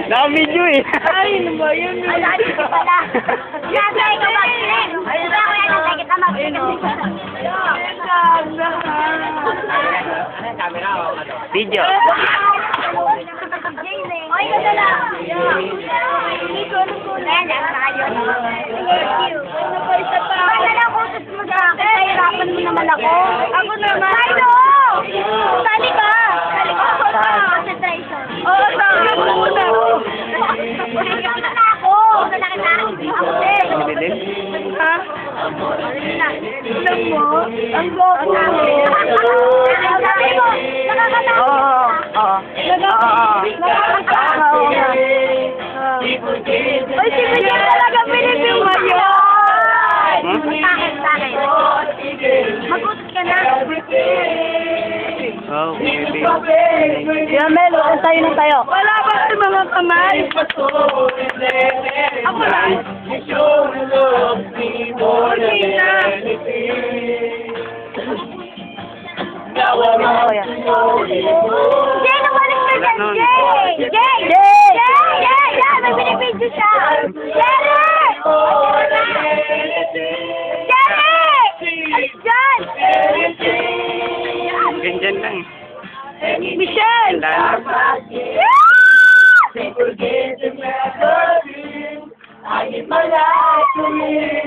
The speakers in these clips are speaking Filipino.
Naka-video eh. Ay, ano ba yun? Ay, dati ka pala. Nasa ikaw mag-click. Ayun na, kaya nasa kita mag-click. Video. Ay, ganda lang. Hindi ko alam ko na. Ayan, tayo. Ano pa isa pa? Wala lang utos mo sa akin. Nahirapan mo naman ako. Ako naman. Tayo! Sali ka! Sali ka! Concentration. Oo, sali ko muna. Ikaw na ako. Una na kita. Ako din. Ha? Alam mo? Ang gopo mo. Sabi mo, nakakatawa. Oo. Ay, si Miguel talaga pinipil mo yun! Bakit? Mag-utos ka na. Oh, maybe. Yan, Melo, tayo na tayo. Wala ba sa mga kamay? Ako lang. Jay, nabalik ka dyan! Jay! Yan! May binibidyo siya! Jerry! Alis dyan! Ganyan lang. Michelle!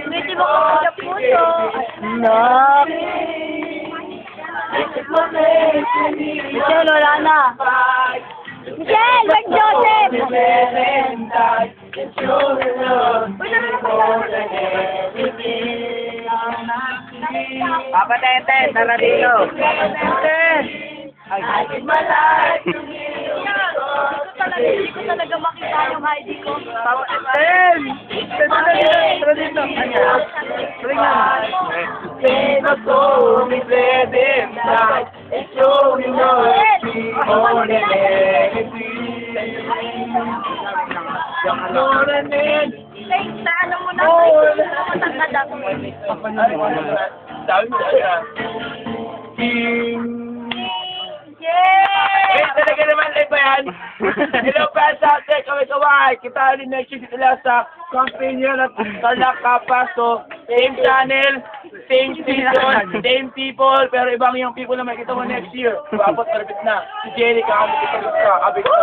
Pwede mo ka sa puso. Nak! Michelle, wala na. Michelle, wag Joseph! Papa Tete, tara dito. Hindi ko talaga makita yung ID ko. Papa Tete! Tara dito. Thanks na ano mo na. Matangkad ako. Sabi mo siya. Yay! Talaga naman live ba yan? Hello fans out there, kaway-kaway. Kita rin next week sila sa campaign yun at Tarlac Kapas. So, same channel, same season, same people, pero ibang yung people na makikita mo next year. Babot malapit na. Si Jerry, kakamit ka, abig ka.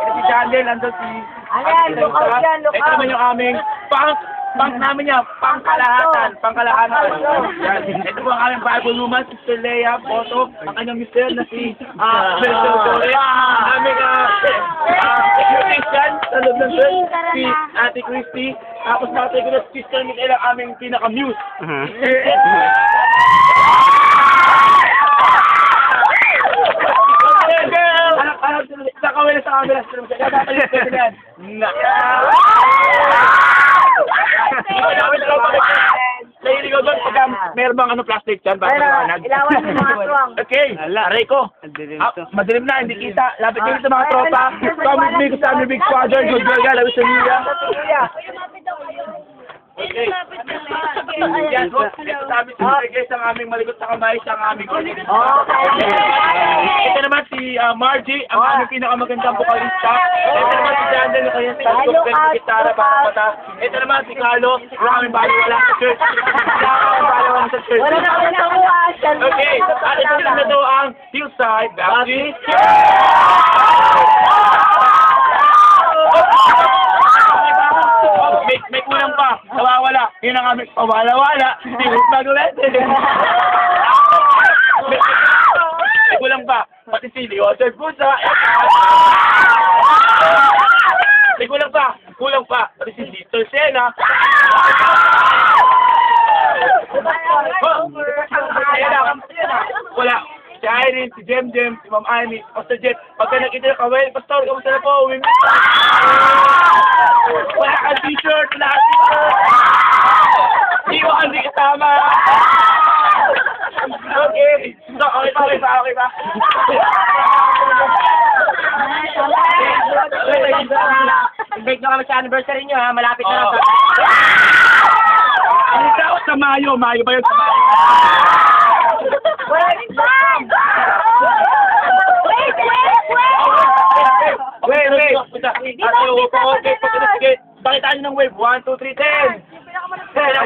Ito si Chandel, nandun si... Ayan, look out yan, look Ito out. naman yung aming pang namin yan, pangkalahatan. Yan. Ito po ang aming Bible woman, Sister Leia, photo, ang kanyang mister na si Sister Joy. Ang aming Christian, sa loob ng church, si Ate Christy. Tapos natin ko na si Sister Michael, ang aming pinaka-muse. Anak, sa kawin sa camera. Dapat yung yan. Lahilig ko doon pagka meron bang plastic dyan para maliwanag. Ilawan mo mga tuwang. Okay, aray ko. Madilim na, hindi kita. Lapit kayo sa mga tropa. Come with me, kasi I'm your big father. Good girl, love you sa Mia. Okay. Yan po, ito sabi sa guys, ang aming maligot sa kamay, sa aming kulit. Ito naman si Margie, ang aming pinakamagandang vokalista. Ito naman si Jandel, yung kanyang style of gitara, mata. Ito naman si Carlo, ang aming baliwala sa church. Baliwala sa church. Wala na ako nakuha. Okay, at ito naman na ito ang Hillside Baptist. May kulang pa, nawawala. Yun ang aming pawala-wala. Hindi mo mag-ulit. May kulang pa, pati si Leoter Pusa. May kulang pa, pati si Sister Sena. Wala. Si Irene, si Jem, si Ma'am Annie, si Pastor Jet. Pagka nakita na kawel, Pastor, kamusta na po? Wala kang t-shirt, Hindi mo kasi kasama. Okay. So, okay pa. Break na kami sa anniversary nyo ha, malapit na lang sa... Ano daw sa Mayo? Mayo ba yun sa Mayo? Wala rin ba? ng wave. 1, 2, 3, 10! 10!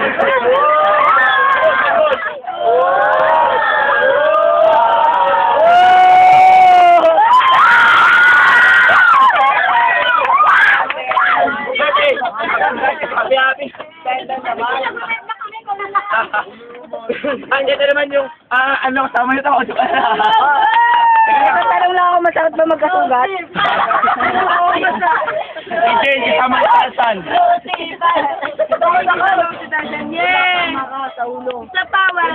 Ang ganda naman yung, ano, kasama nyo ito. Tanong lang ako, masakit ba magkasugat? DJ, kasama nyo Tarzan. Yeah! Sa ulo. Sa pawan.